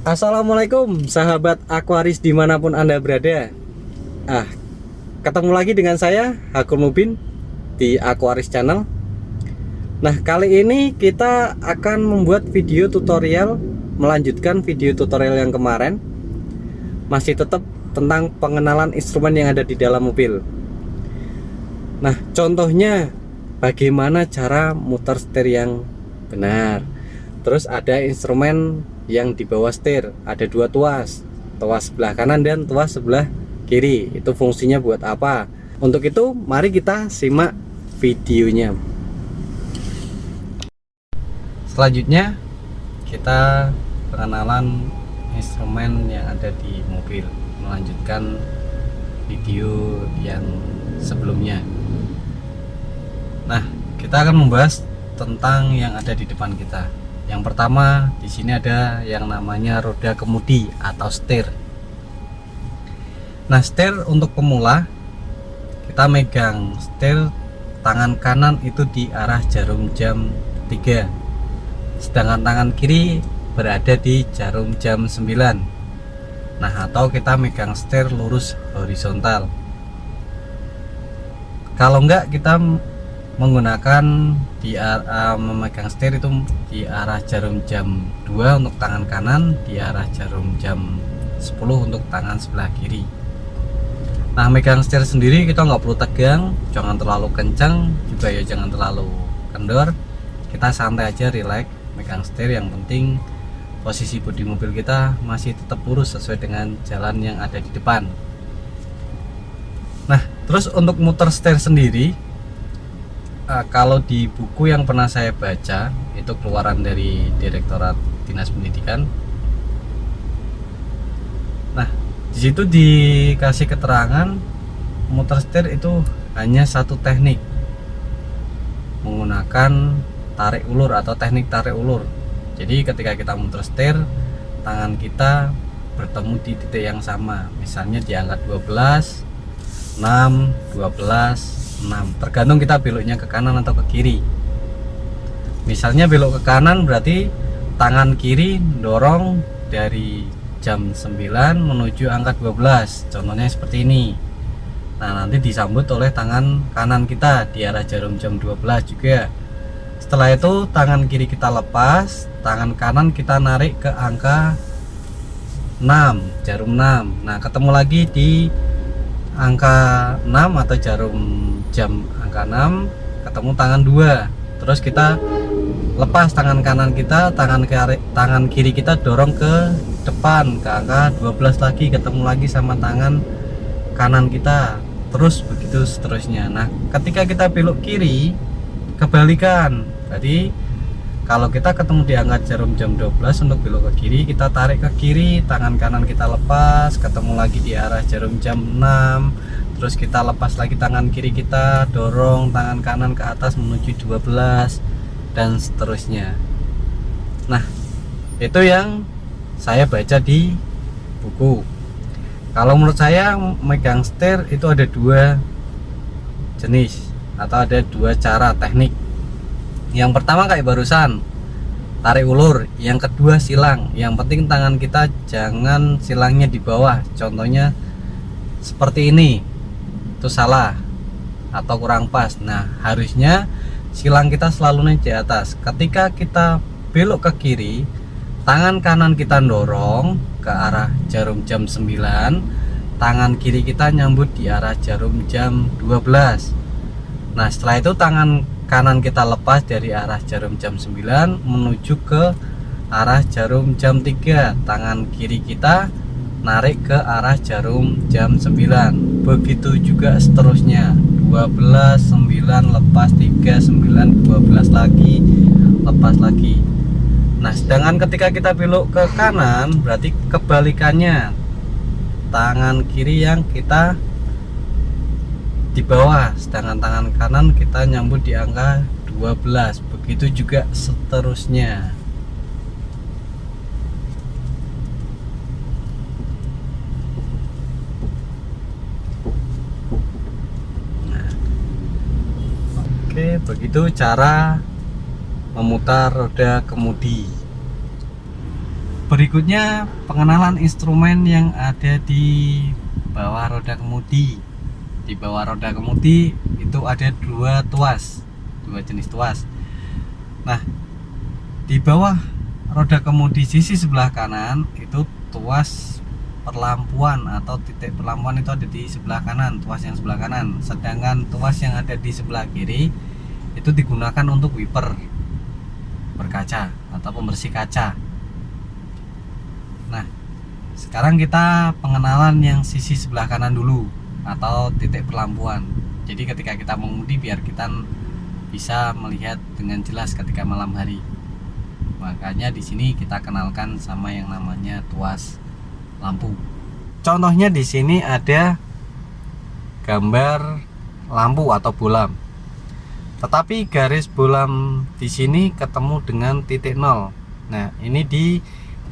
Assalamualaikum sahabat Aquaris dimanapun Anda berada. Ah, ketemu lagi dengan saya Hakul Mubin di Aquaris Channel. Nah, kali ini kita akan membuat video tutorial, melanjutkan video tutorial yang kemarin. Masih tetap tentang pengenalan instrumen yang ada di dalam mobil. Nah, contohnya bagaimana cara muter setir yang benar. Terus ada instrumen yang di bawah setir, ada dua tuas sebelah kanan dan tuas sebelah kiri. Itu fungsinya buat apa? Untuk itu mari kita simak videonya. Selanjutnya kita pengenalan instrumen yang ada di mobil, melanjutkan video yang sebelumnya. Nah, kita akan membahas tentang yang ada di depan kita. Yang pertama, di sini ada yang namanya roda kemudi atau setir. Nah, setir untuk pemula, kita megang setir tangan kanan itu di arah jarum jam 3, sedangkan tangan kiri berada di jarum jam 9. Nah, atau kita megang setir lurus horizontal. Kalau enggak, kita menggunakan memegang setir itu di arah jarum jam 2 untuk tangan kanan, di arah jarum jam 10 untuk tangan sebelah kiri. Nah, megang setir sendiri kita nggak perlu tegang, jangan terlalu kencang, juga ya jangan terlalu kendor. Kita santai aja, relax megang setir. Yang penting posisi bodi mobil kita masih tetap lurus sesuai dengan jalan yang ada di depan. Nah, terus untuk muter setir sendiri, kalau di buku yang pernah saya baca, itu keluaran dari Direktorat Dinas Pendidikan. Nah, di situ dikasih keterangan muter setir itu hanya satu teknik, menggunakan tarik ulur atau teknik tarik ulur. Jadi ketika kita muter setir, tangan kita bertemu di titik yang sama. Misalnya di angka 12, 6, 12, 6, tergantung kita beloknya ke kanan atau ke kiri. Misalnya belok ke kanan berarti tangan kiri dorong dari jam 9 menuju angka 12, contohnya seperti ini. Nah, nanti disambut oleh tangan kanan kita di arah jarum jam 12 juga. Setelah itu tangan kiri kita lepas, tangan kanan kita narik ke angka 6, jarum 6. Nah, ketemu lagi di angka 6 atau jarum jam angka 6, ketemu tangan 2. Terus kita lepas tangan kanan kita, tangan kiri kita dorong ke depan ke angka 12 lagi, ketemu lagi sama tangan kanan kita. Terus begitu seterusnya. Nah, ketika kita belok kiri, kebalikan. Jadi kalau kita ketemu di angka jarum jam 12 untuk belok ke kiri, kita tarik ke kiri, tangan kanan kita lepas, ketemu lagi di arah jarum jam 6. Terus kita lepas lagi tangan kiri kita, dorong tangan kanan ke atas menuju 12 dan seterusnya. Nah, itu yang saya baca di buku. Kalau menurut saya megang setir itu ada dua jenis atau ada dua cara teknik. Yang pertama kayak barusan, tarik ulur. Yang kedua silang. Yang penting tangan kita jangan silangnya di bawah. Contohnya seperti ini, itu salah atau kurang pas. Nah, harusnya silang kita selalu naik di atas. Ketika kita belok ke kiri, tangan kanan kita dorong ke arah jarum jam 9, tangan kiri kita nyambut di arah jarum jam 12. Nah, setelah itu tangan kanan kita lepas dari arah jarum jam 9 menuju ke arah jarum jam 3. Tangan kiri kita narik ke arah jarum jam 9. Begitu juga seterusnya. 12, 9, lepas 3, 9, 12 lagi, lepas lagi. Nah, sedangkan ketika kita belok ke kanan berarti kebalikannya. Tangan kiri yang kita di bawah, sedangkan tangan kanan kita nyambut di angka 12. Begitu juga seterusnya. Nah, oke, begitu cara memutar roda kemudi. Berikutnya pengenalan instrumen yang ada di bawah roda kemudi. Di bawah roda kemudi itu ada dua jenis tuas. Nah, di bawah roda kemudi sisi sebelah kanan itu tuas perlampuan atau titik perlampuan itu ada di sebelah kanan, tuas yang sebelah kanan. Sedangkan tuas yang ada di sebelah kiri itu digunakan untuk wiper berkaca atau pembersih kaca. Nah, sekarang kita pengenalan yang sisi sebelah kanan dulu atau titik perlampuan. Jadi ketika kita mengemudi biar kita bisa melihat dengan jelas ketika malam hari. Makanya di sini kita kenalkan sama yang namanya tuas lampu. Contohnya di sini ada gambar lampu atau bolam. Tetapi garis bolam di sini ketemu dengan titik nol. Nah, ini di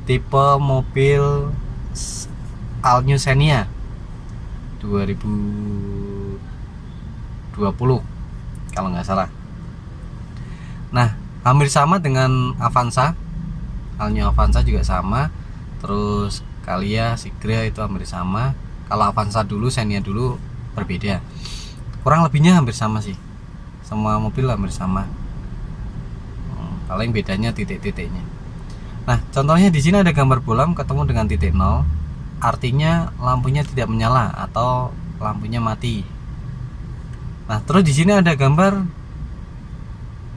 tipe mobil All New Xenia 2020 kalau nggak salah. Nah, hampir sama dengan Avanza, All New Avanza juga sama. Terus Calya, Sigra itu hampir sama. Kalau Avanza dulu, Xenia dulu berbeda. Kurang lebihnya hampir sama sih. Semua mobil hampir sama. Paling bedanya titik-titiknya. Nah, contohnya di sini ada gambar bolam ketemu dengan titik nol, artinya lampunya tidak menyala atau lampunya mati. Nah, terus di sini ada gambar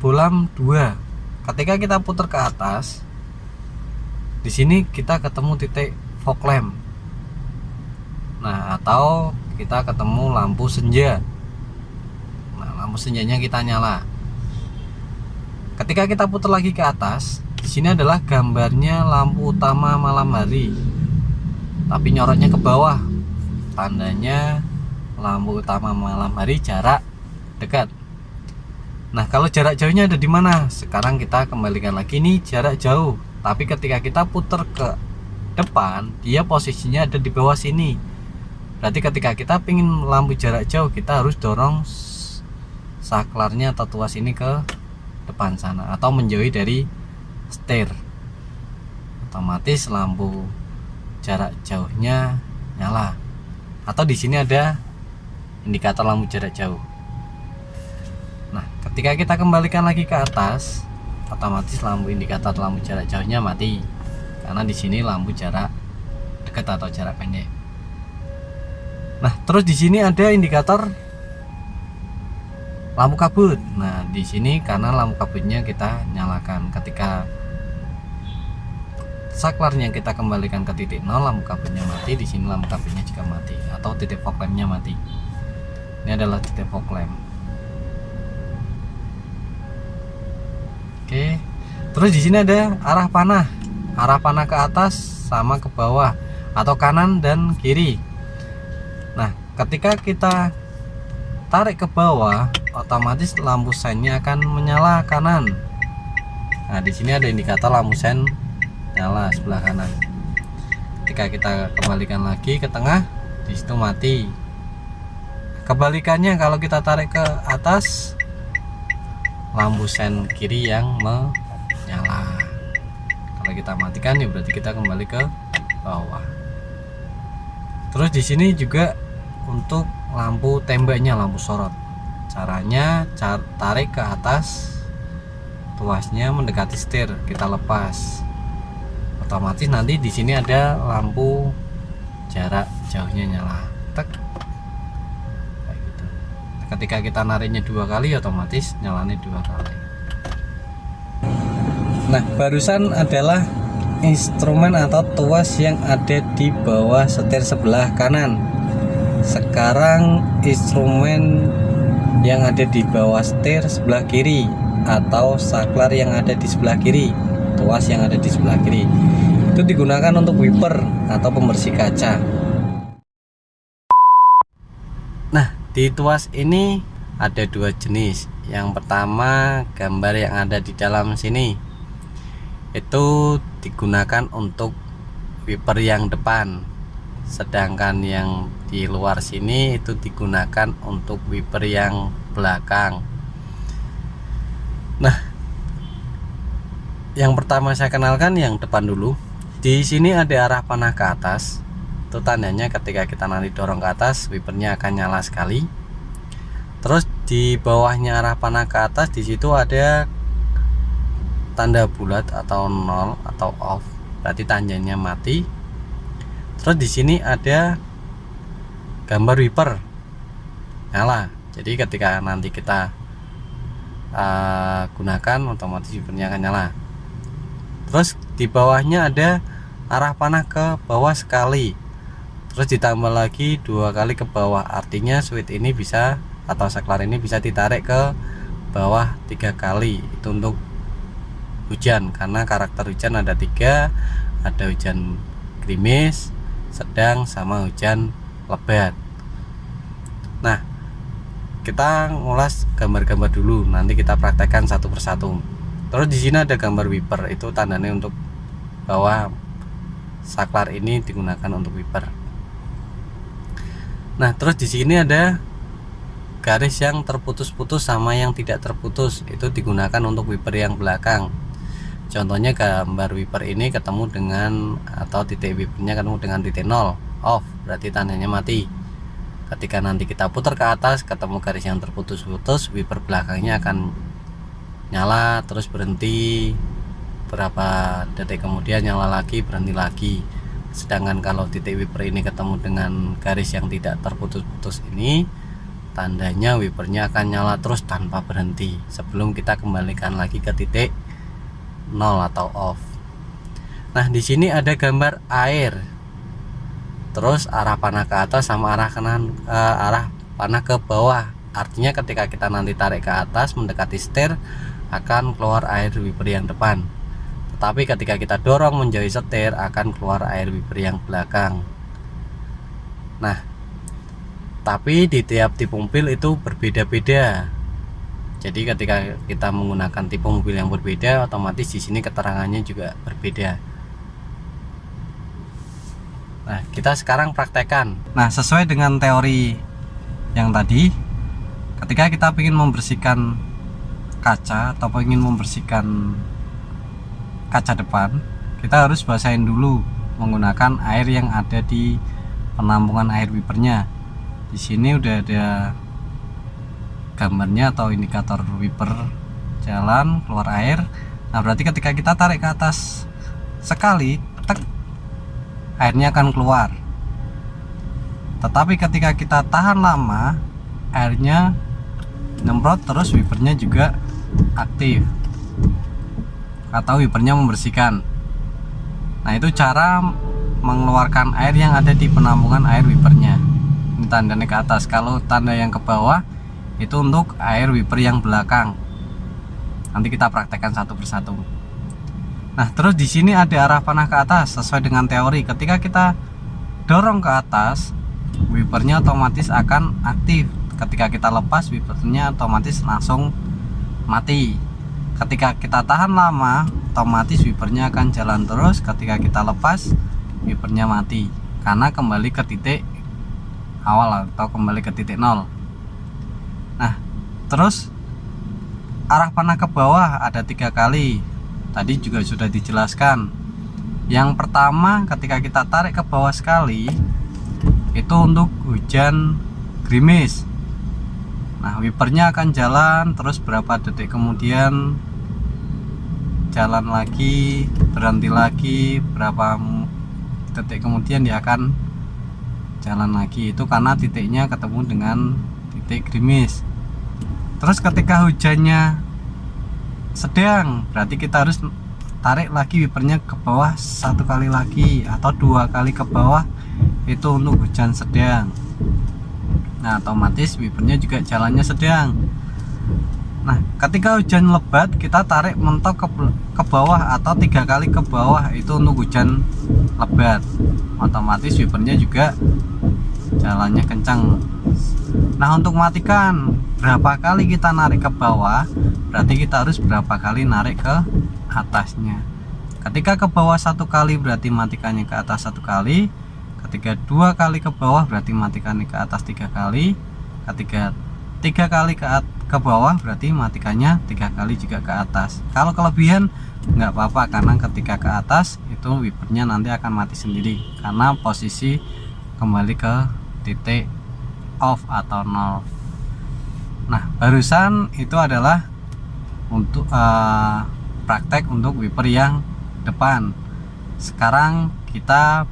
bolam 2. Ketika kita putar ke atas, di sini kita ketemu titik fog lamp. Nah, atau kita ketemu lampu senja. Nah, lampu senjanya kita nyala. Ketika kita putar lagi ke atas, di sini adalah gambarnya lampu utama malam hari, tapi nyorotnya ke bawah. Tandanya lampu utama malam hari jarak dekat. Nah, kalau jarak jauhnya ada di mana? Sekarang kita kembalikan lagi nih jarak jauh. Tapi ketika kita putar ke depan, dia posisinya ada di bawah sini. Berarti ketika kita pingin lampu jarak jauh, kita harus dorong saklarnya atau tuas ini ke depan sana atau menjauhi dari setir. Otomatis lampu jarak jauhnya nyala. Atau di sini ada indikator lampu jarak jauh. Nah, ketika kita kembalikan lagi ke atas, otomatis lampu indikator lampu jarak jauhnya mati. Karena di sini lampu jarak dekat atau jarak pendek. Nah, terus di sini ada indikator lampu kabut. Nah, di sini karena lampu kabutnya kita nyalakan. Ketika saklarnya kita kembalikan ke titik nol, lampu kabutnya mati. Di sini lampu kabutnya juga mati atau titik fog lampnya mati. Ini adalah titik fog lamp. Oke. Terus di sini ada arah panah. Arah panah ke atas sama ke bawah atau kanan dan kiri. Nah, ketika kita tarik ke bawah, otomatis lampu seinnya akan menyala kanan. Nah, di sini ada indikator lampu sein nyala sebelah kanan. Ketika kita kembalikan lagi ke tengah, di situ mati. Kebalikannya kalau kita tarik ke atas, lampu sein kiri yang menyala. Kalau kita matikan ya berarti kita kembali ke bawah. Terus di sini juga untuk lampu tembaknya, lampu sorot. Caranya tarik ke atas, tuasnya mendekati setir, kita lepas. Otomatis nanti di sini ada lampu jarak jauhnya nyala. Tek. Kayak gitu. Ketika kita nariknya 2 kali, otomatis nyalanya 2 kali. Nah, barusan adalah instrumen atau tuas yang ada di bawah setir sebelah kanan. Sekarang instrumen yang ada di bawah setir sebelah kiri atau saklar yang ada di sebelah kiri, tuas yang ada di sebelah kiri itu digunakan untuk wiper atau pembersih kaca. Nah, di tuas ini ada 2 jenis. Yang pertama, gambar yang ada di dalam sini itu digunakan untuk wiper yang depan, sedangkan yang di luar sini itu digunakan untuk wiper yang belakang. Nah, yang pertama saya kenalkan yang depan dulu. di sini ada arah panah ke atas. Itu tandanya ketika kita nanti dorong ke atas, wipernya akan nyala sekali. Terus di bawahnya arah panah ke atas, di situ ada tanda bulat atau 0 atau off, berarti tandanya mati. Terus di sini ada gambar wiper nyala. Jadi ketika nanti kita gunakan, otomatis wipernya akan nyala. Terus di bawahnya ada arah panah ke bawah sekali, terus ditambah lagi 2 kali ke bawah. Artinya switch ini bisa, atau saklar ini bisa ditarik ke bawah 3 kali. Itu untuk hujan, karena karakter hujan ada 3, ada hujan gerimis, sedang, sama hujan lebat. Nah, kita ngulas gambar-gambar dulu, nanti kita praktekkan satu persatu. Terus di sini ada gambar wiper, itu tandanya untuk bahwa saklar ini digunakan untuk wiper. Nah, terus di sini ada garis yang terputus-putus sama yang tidak terputus, itu digunakan untuk wiper yang belakang. Contohnya gambar wiper ini ketemu dengan, atau titik wipernya ketemu dengan titik 0, off, berarti tandanya mati. Ketika nanti kita putar ke atas ketemu garis yang terputus-putus, wiper belakangnya akan nyala terus berhenti, berapa detik kemudian nyala lagi, berhenti lagi. Sedangkan kalau titik wiper ini ketemu dengan garis yang tidak terputus-putus ini, tandanya wipernya akan nyala terus tanpa berhenti sebelum kita kembalikan lagi ke titik 0 atau off. Nah, di sini ada gambar air. Terus arah panah ke atas sama arah panah ke bawah. Artinya ketika kita nanti tarik ke atas mendekati setir, akan keluar air wiper yang depan. Tetapi ketika kita dorong menjauhi setir, akan keluar air wiper yang belakang. Nah, tapi di tiap tipe mobil itu berbeda-beda. Jadi ketika kita menggunakan tipe mobil yang berbeda, otomatis di sini keterangannya juga berbeda. Nah, kita sekarang praktekkan. Nah, sesuai dengan teori yang tadi, ketika kita ingin membersihkan kaca atau ingin membersihkan kaca depan, kita harus basahin dulu menggunakan air yang ada di penampungan air wipernya. Di sini udah ada gambarnya atau indikator wiper jalan keluar air. Nah, berarti ketika kita tarik ke atas sekali, tek, airnya akan keluar. Tetapi ketika kita tahan lama, airnya nyemprot terus, wipernya juga aktif atau wipernya membersihkan. Nah, itu cara mengeluarkan air yang ada di penampungan air wipernya. Ini tandanya ke atas. Kalau tanda yang ke bawah itu untuk air wiper yang belakang. Nanti kita praktekkan satu persatu. Nah, terus di sini ada arah panah ke atas sesuai dengan teori. Ketika kita dorong ke atas, wipernya otomatis akan aktif. Ketika kita lepas, wipernya otomatis langsung mati. Ketika kita tahan lama, otomatis wipernya akan jalan terus. Ketika kita lepas, wipernya mati karena kembali ke titik awal atau kembali ke titik 0. Nah, terus arah panah ke bawah ada 3 kali. Tadi juga sudah dijelaskan. Yang pertama, ketika kita tarik ke bawah sekali, itu untuk hujan gerimis. Nah, wipernya akan jalan terus berapa detik kemudian jalan lagi, berhenti lagi, berapa detik kemudian dia akan jalan lagi. Itu karena titiknya ketemu dengan titik gerimis. Terus ketika hujannya sedang, berarti kita harus tarik lagi wipernya ke bawah 1 kali lagi atau 2 kali ke bawah, itu untuk hujan sedang. Nah, otomatis wipernya juga jalannya sedang. Nah, ketika hujan lebat, kita tarik mentok ke bawah atau 3 kali ke bawah, itu untuk hujan lebat. Otomatis wipernya juga jalannya kencang. Nah, untuk matikan berapa kali kita narik ke bawah, berarti kita harus berapa kali narik ke atasnya. Ketika ke bawah 1 kali, berarti matikannya ke atas 1 kali. Ketika 2 kali ke bawah, berarti matikannya ke atas 3 kali. Ketika 3 kali ke bawah, berarti matikannya 3 kali juga ke atas. Kalau kelebihan nggak apa-apa, karena ketika ke atas itu wipernya nanti akan mati sendiri karena posisi kembali ke titik off atau nol. Nah, barusan itu adalah untuk praktek untuk wiper yang depan. Sekarang kita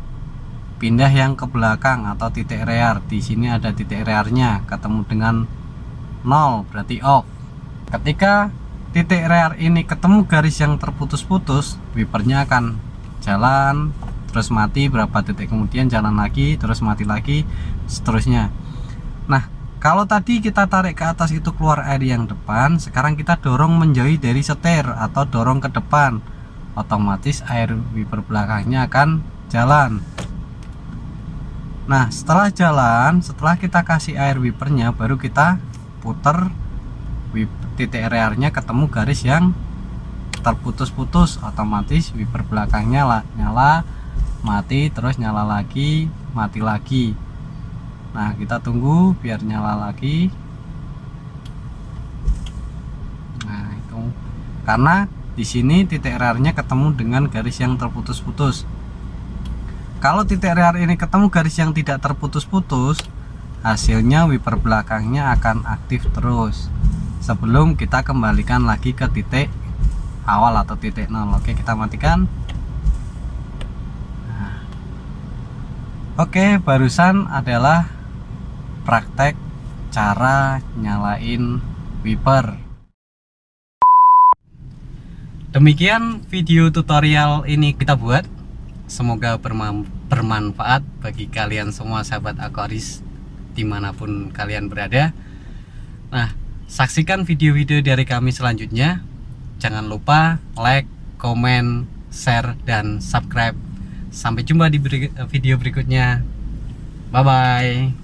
pindah yang ke belakang atau titik rear. Di sini ada titik rearnya ketemu dengan 0, berarti off. Ketika titik rear ini ketemu garis yang terputus-putus, wipernya akan jalan terus mati, berapa detik kemudian jalan lagi terus mati lagi, seterusnya. Nah, kalau tadi kita tarik ke atas itu keluar air yang depan, sekarang kita dorong menjauhi dari setir atau dorong ke depan, otomatis air wiper belakangnya akan jalan. Nah, setelah jalan, setelah kita kasih air wipernya, baru kita putar titik rearnya ketemu garis yang terputus-putus, otomatis wiper belakangnya nyala, mati, terus nyala lagi, mati lagi. Nah, kita tunggu biar nyala lagi. Nah, itu karena di sini titik rearnya ketemu dengan garis yang terputus-putus. Kalau titik rear ini ketemu garis yang tidak terputus-putus, hasilnya wiper belakangnya akan aktif terus sebelum kita kembalikan lagi ke titik awal atau titik 0. Oke, kita matikan. Nah, oke, barusan adalah praktek cara nyalain wiper. Demikian video tutorial ini kita buat. Semoga bermanfaat bagi kalian semua sahabat Aquaris dimanapun kalian berada. Nah, saksikan video-video dari kami selanjutnya. Jangan lupa like, komen, share, dan subscribe. Sampai jumpa di video berikutnya. Bye bye.